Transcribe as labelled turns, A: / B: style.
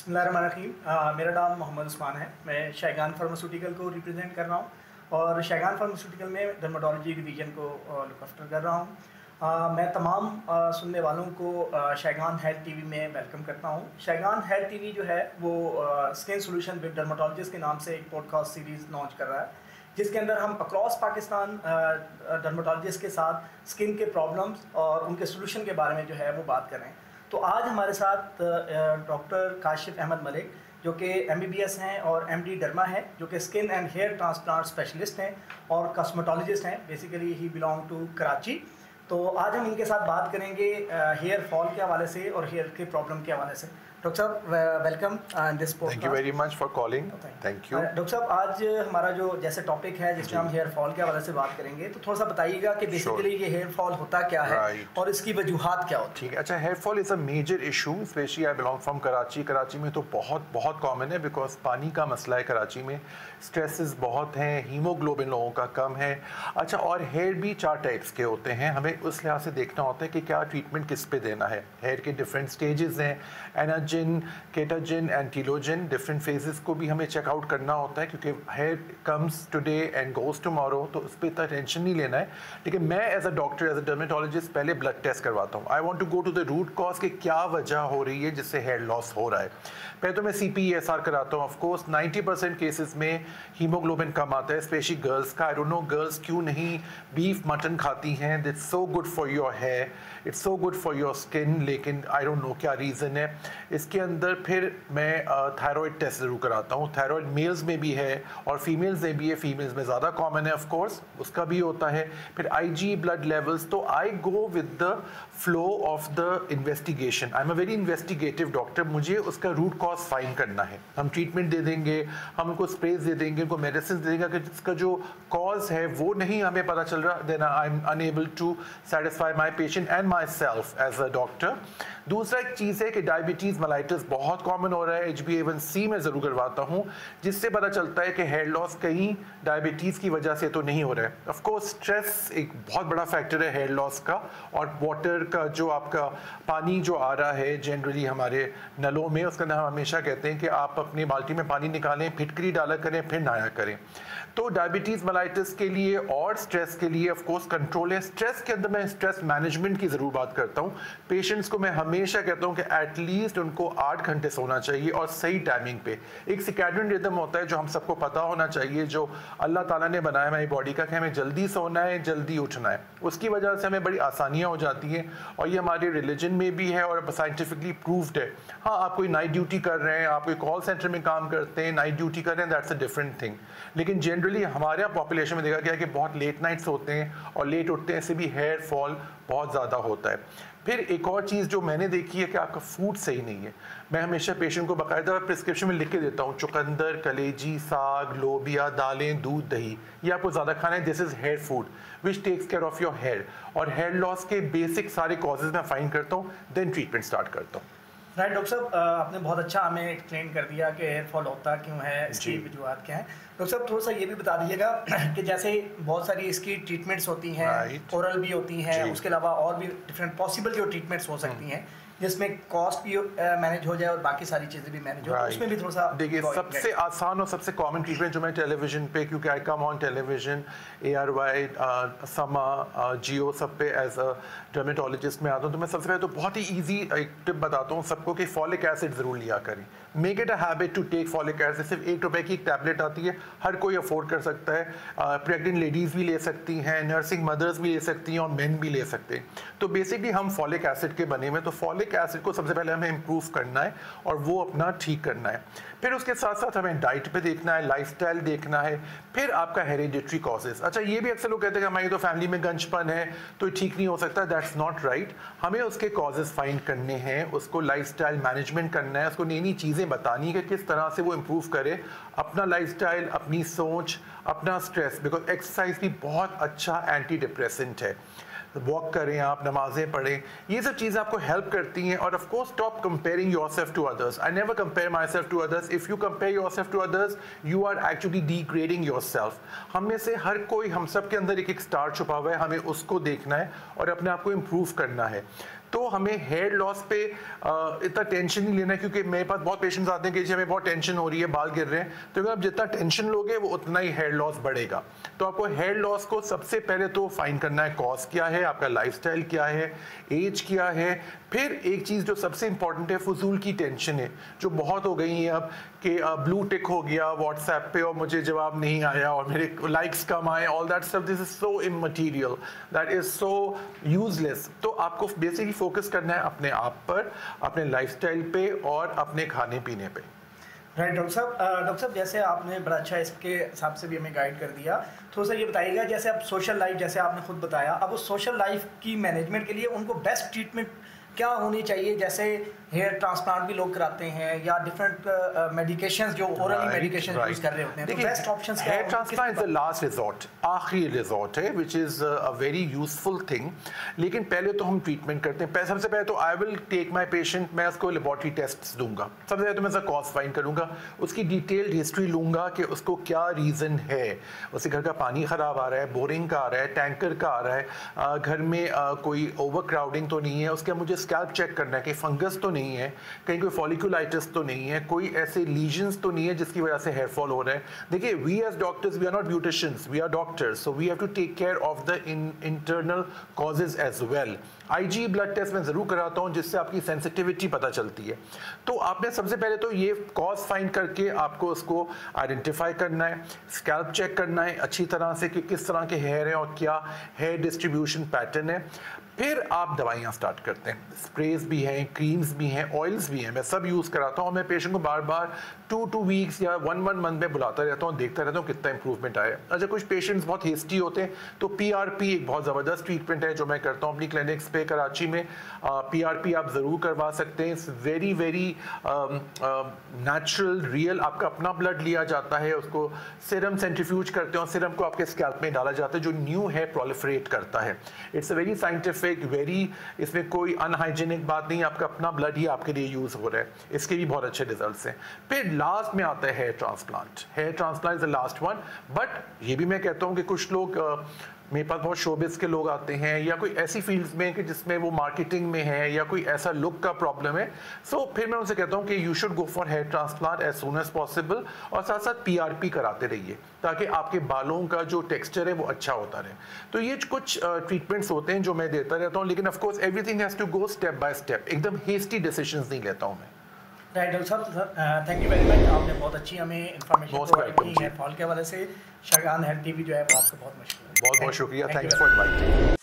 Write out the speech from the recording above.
A: बिस्मिल्लाहिर्रहमानिर्रहीम। मेरा नाम मोहम्मद उस्मान है। मैं शैगान फार्मास्यूटिकल को रिप्रेजेंट कर रहा हूँ और शैगान फार्मास्यूटिकल में डर्मेटोलॉजी डिवीज़न को लुक आफ्टर कर रहा हूँ। मैं तमाम सुनने वालों को शैगान हेल्थ टीवी में वेलकम करता हूँ। शैगान हेल्थ टीवी जो है वो स्किन सोल्यूशन विद डर्मेटोलॉजिस्ट के नाम से एक पॉडकास्ट सीरीज़ लॉन्च कर रहा है, जिसके अंदर हम अक्रॉस पाकिस्तान डर्मेटोलॉजिस्ट के साथ स्किन के प्रॉब्लम्स और उनके सोल्यूशन के बारे में जो है वो बात कर रहे हैं। तो आज हमारे साथ डॉक्टर काशिफ अहमद मलिक जो कि MBBS हैं और MD डर्मा है, जो कि skin and hair transplant specialist हैं और कॉस्मेटोलॉजिस्ट हैं। Basically he belong to Karachi. तो आज हम इनके साथ बात करेंगे हेयर फॉल के हवाले से और हेयर के प्रॉब्लम के हवाले से। डॉक्टर साहब welcome this podcast.
B: Thank you very much for calling. Thank you.
A: Doctor साहब आज हमारा जो जैसे टॉपिक है जिसमें हम हेयर फॉल के हवाले से बात करेंगे, तो थोड़ा सा बताइएगा कि बेसिकली ये हेयर फॉल होता क्या है और इसकी वजूहात क्या होती है।
B: ठीक है, अच्छा, hair fall is a major issue, specially I belong from Karachi. Karachi में तो बहुत कॉमन है बिकॉज पानी का मसला है कराची में, स्ट्रेसेस बहुत हैं, हीमोग्लोबिन लोगों का कम है। अच्छा, और हेयर भी 4 टाइप्स के होते हैं, हमें उस लिहाज से देखना होता है कि क्या ट्रीटमेंट किस पे देना है। हेयर के डिफरेंट स्टेजेस हैं, एनाजिन, केटाजिन, एंटीलोजिन, डिफरेंट फेजेस को भी हमें चेकआउट करना होता है क्योंकि here comes today and goes tomorrow, तो उस पर इतना टेंशन नहीं लेना है। लेकिन मैं as a doctor, as a dermatologist पहले ब्लड टेस्ट करवाता हूँ। I want to go to the root cause कि क्या वजह हो रही है जिससे हेयर लॉस हो रहा है। पहले तो मैं CPESR कराता हूँ। ऑफकोर्स 90% केसेस में हीमोग्लोबिन कम आता है, स्पेशली गर्ल्स का। आई डोंट नो गर्ल्स क्यों नहीं बीफ मटन खाती हैं, it's so good for your hair, it's so good for your skin, लेकिन आई डोंट नो क्या रीज़न है। इसके अंदर फिर मैं थायराइड टेस्ट ज़रूर कराता हूँ। थायराइड मेल्स में भी है और फीमेल्स में भी है, फीमेल्स में ज़्यादा कॉमन है ऑफकोर्स, उसका भी होता है। फिर IG ब्लड लेवल्स, तो I go with the flow of the investigation. I am a very investigative doctor. मुझे उसका रूट कॉज फाइंड करना है। हम ट्रीटमेंट दे देंगे, हम उनको स्प्रेज दे देंगे, उनको मेडिसिन दे देंगे, अगर जिसका जो कॉज है वो नहीं हमें पता चल रहा, then I am unable to satisfy my patient and myself as a doctor. दूसरा एक चीज़ है कि डायबिटीज़ मेलाइटिस बहुत कॉमन हो रहा है, HbA1c मैं ज़रूर करवाता हूँ, जिससे पता चलता है कि हेयर लॉस कहीं डायबिटीज़ की वजह से तो नहीं हो रहा है। ऑफ कोर्स स्ट्रेस एक बहुत बड़ा फैक्टर है हेयर लॉस का, और वाटर का जो आपका पानी जो आ रहा है जनरली हमारे नलों में, उसका हम हमेशा कहते हैं कि आप अपनी बाल्टी में पानी निकालें, फिटकरी डाला करें, फिर नहाया करें। तो डायबिटीज़ मेलाइटिस के लिए और स्ट्रेस के लिए ऑफ कोर्स कंट्रोल है। स्ट्रेस के अंदर मैं स्ट्रेस मैनेजमेंट की ज़रूर बात करता हूँ। पेशेंट्स को मैं हमेशा कहता हूँ कि एटलीस्ट उनको 8 घंटे सोना चाहिए और सही टाइमिंग पे। एक सर्कैडियन रिदम होता है जो हम सबको पता होना चाहिए, जो अल्लाह ताला ने बनाया हमारी बॉडी का, कि हमें जल्दी सोना है, जल्दी उठना है। उसकी वजह से हमें बड़ी आसानियाँ हो जाती हैं और ये हमारे रिलीजन में भी है और साइंटिफिकली प्रूव्ड है। हाँ, आप कोई नाइट ड्यूटी कर रहे हैं, आप कोई कॉल सेंटर में काम करते हैं, नाइट ड्यूटी कर रहे हैं, दैट्स अ डिफरेंट थिंग। लेकिन जनरली हमारे यहाँ पॉपुलेशन में देखा गया है कि बहुत लेट नाइट्स होते हैं और लेट उठते हैं, इससे भी हेयर फॉल बहुत ज़्यादा होता है। फिर एक और चीज़ जो मैंने देखी है कि आपका फूड सही नहीं है। मैं हमेशा पेशेंट को बाकायदा प्रिस्क्रिप्शन में लिख के देता हूँ, चुकंदर, कलेजी, साग, लोबिया, दालें, दूध, दही, ये आपको ज़्यादा खाना है। This is hair food which takes care of your hair. और हेयर लॉस के बेसिक सारे कॉजेज मैं फाइंड करता हूँ, देन ट्रीटमेंट स्टार्ट करता हूँ।
A: राइट डॉक्टर साहब, आपने बहुत अच्छा हमें एक्सप्लेन कर दिया कि हेयर फॉल होता क्यों है, इसकी वजूहत क्या है। डॉक्टर साहब थोड़ा सा ये भी बता दीजिएगा कि जैसे बहुत सारी इसकी ट्रीटमेंट्स होती हैं, ओरल भी होती हैं, उसके अलावा और भी डिफरेंट पॉसिबल जो ट्रीटमेंट्स हो सकती हैं जिसमें कॉस्ट भी मैनेज हो जाए और बाकी सारी चीज़ें भी मैनेज हो, तो उसमें भी थोड़ा सा
B: देखिए। सबसे आसान और सबसे कॉमन ट्रीटमेंट जो मैं टेलीविजन पे, क्योंकि आई कम ऑन टेलीविजन, ARY, समा, जियो, सब पे एज अ डर्मेटोलॉजिस्ट में आता हूँ, तो मैं सबसे पहले तो बहुत ही ईजी एक टिप बताता हूँ सबको कि फॉलिक एसिड ज़रूर लिया करें। Make it a habit to take folic acid. सिर्फ ₹1 की एक टैबलेट आती है, हर कोई अफोर्ड कर सकता है। प्रेग्नेंट लेडीज़ भी ले सकती हैं, नर्सिंग मदर्स भी ले सकती हैं और मेन भी ले सकते हैं। तो बेसिकली हम फॉलिक एसिड के बने हुए, तो फॉलिक एसिड को सबसे पहले हमें इम्प्रूव करना है और वो अपना ठीक करना है। फिर उसके साथ साथ हमें डाइट पे देखना है, लाइफस्टाइल देखना है, फिर आपका हेरिडिटरी कॉजेज। अच्छा, ये भी अक्सर लोग कहते हैं कि हमारी तो फैमिली में गंजपन है तो ठीक नहीं हो सकता, दैट्स नॉट राइट। हमें उसके कॉजेज फाइंड करने हैं, उसको लाइफस्टाइल मैनेजमेंट करना है, उसको नई नई चीज़ें बतानी है कि किस तरह से वो इम्प्रूव करे अपना लाइफस्टाइल, अपनी सोच, अपना स्ट्रेस। बिकॉज एक्सरसाइज भी बहुत अच्छा एंटी डिप्रेसेंट है। वॉक करें, आप नमाजें पढ़ें, ये सब चीज़ें आपको हेल्प करती हैं। और of course stop comparing yourself to others. I never compare myself to others. If you compare yourself to others you are actually degrading yourself. हम में से हर कोई, हम सब के अंदर एक एक स्टार छुपा हुआ है, हमें उसको देखना है और अपने आप को इम्प्रूव करना है। तो हमें हेयर लॉस पे इतना टेंशन नहीं लेना, क्योंकि मेरे पास बहुत पेशेंट्स आते हैं कि जी हमें बहुत टेंशन हो रही है, बाल गिर रहे हैं, तो अगर आप जितना टेंशन लोगे वो उतना ही हेयर लॉस बढ़ेगा। तो आपको हेयर लॉस को सबसे पहले तो फाइंड करना है, कॉज क्या है, आपका लाइफस्टाइल क्या है, एज क्या है। फिर एक चीज़ जो सबसे इंपॉर्टेंट है, फजूल की टेंशन है जो बहुत हो गई है अब, कि ब्लू टिक हो गया व्हाट्सएप पे और मुझे जवाब नहीं आया और मेरे लाइक्स कम आए, all that stuff, this is so immaterial, that is so useless. तो आपको बेसिकली फोकस करना है अपने आप पर, अपने लाइफस्टाइल पे और अपने खाने पीने पे।
A: राइट डॉक्टर साहब जैसे आपने बड़ा अच्छा इसके हिसाब से भी हमें गाइड कर दिया। थोड़ा सा ये बताइएगा, जैसे अब सोशल लाइफ, जैसे आपने खुद बताया, अब उस सोशल लाइफ की मैनेजमेंट के लिए उनको बेस्ट ट्रीटमेंट क्या होनी चाहिए? जैसे हेयर ट्रांसप्लांट भी लोग कराते हैं या डिफरेंट मेडिकेशंस जो ओरली मेडिकेशन यूज कर रहे होते हैं, तो बेस्ट ऑप्शंस क्या है?
B: Hair transplant is the last resort, आखिरी रिजॉर्ट है, which is a very useful thing. लेकिन पहले तो हम ट्रीटमेंट करते हैं। सबसे पहले तो I will take my patient, मैं उसको लेबॉर्ट्री टेस्ट दूंगा। सबसे पहले तो मैं उसका कॉज फाइंड करूंगा, उसकी डिटेल्ड हिस्ट्री लूंगा कि उसको क्या रीज़न है। उसके घर का पानी ख़राब आ रहा है, बोरिंग का आ रहा है, टैंकर का आ रहा है, घर में कोई ओवर क्राउडिंग तो नहीं है, उसके मुझे स्कैल्प चेक करना है कि फंगस तो नहीं है, कहीं कोई फॉलिकुलाइटिस तो नहीं है, कोई ऐसे लीजन्स तो नहीं है जिसकी वजह से हेयर फॉल हो रहा है। देखिए, we as doctors, we are not beauticians, we are doctors, so we have to take care of the internal causes as well. IG blood test मैं ज़रूर कराता हूँ जिससे आपकी सेंसिटिविटी पता चलती है। तो आपने सबसे पहले तो ये कॉज फाइंड करके आपको उसको आइडेंटिफाई करना है, स्कैल्प चेक करना है अच्छी तरह से कि किस तरह के हेयर हैं और क्या हेयर डिस्ट्रीब्यूशन पैटर्न है। फिर आप दवाइयाँ स्टार्ट करते हैं, स्प्रेज भी हैं, क्रीम्स भी हैं, ऑयल्स भी हैं, मैं सब यूज़ कराता हूँ। और मैं पेशेंट को बार बार 2 वीक्स या 1 मंथ में बुलाता रहता हूँ, देखता रहता हूँ कितना इंप्रूवमेंट आया। अच्छा, कुछ पेशेंट्स बहुत हेस्टी होते हैं तो PRP एक बहुत ज़बरदस्त ट्रीटमेंट है जो मैं करता हूँ अपनी क्लिनिक्स पे कराची में। PRP आप ज़रूर करवा सकते हैं, it's very very natural, real. आपका अपना ब्लड लिया जाता है, उसको सीरम सेंट्रीफ्यूज करते हैं और सीरम को आपके स्कैल्प में डाला जाता है जो न्यू हेयर प्रोलिफरेट करता है। It's a very scientific, very, इसमें कोई अनहाइजीनिक बात नहीं, आपका अपना ब्लड ही आपके लिए यूज हो रहा है, इसके भी बहुत अच्छे रिजल्ट्स हैं। फिर लास्ट में आता है hair transplant. Hair transplant is the last one, but ये भी मैं कहता हूँ कि कुछ लोग, मेरे पास बहुत शोबिस के लोग आते हैं या कोई ऐसी फील्ड्स में कि जिसमें वो मार्केटिंग में है या कोई ऐसा लुक का प्रॉब्लम है, सो फिर मैं उनसे कहता हूँ कि you should go for hair transplant as soon as possible, और साथ साथ PRP कराते रहिए ताकि आपके बालों का जो टेक्सचर है वो अच्छा होता रहे। तो ये कुछ ट्रीटमेंट्स होते हैं जो मैं देता रहता हूँ, लेकिन of course everything has to go step by step, एकदम हेस्टी डिसीजंस नहीं लेता हूँ मैं।
A: राइट डॉक्टर साहब, थैंक यू वेरी मच, आपने बहुत अच्छी हमें इन्फॉर्मेशन प्रोवाइड की हेयर फॉल के हवाले से। शाहजहान हेल्थ TV जो है वो आपका बहुत मशहूर है।
B: बहुत बहुत शुक्रिया, थैंक यू फॉर इनवाइटिंग।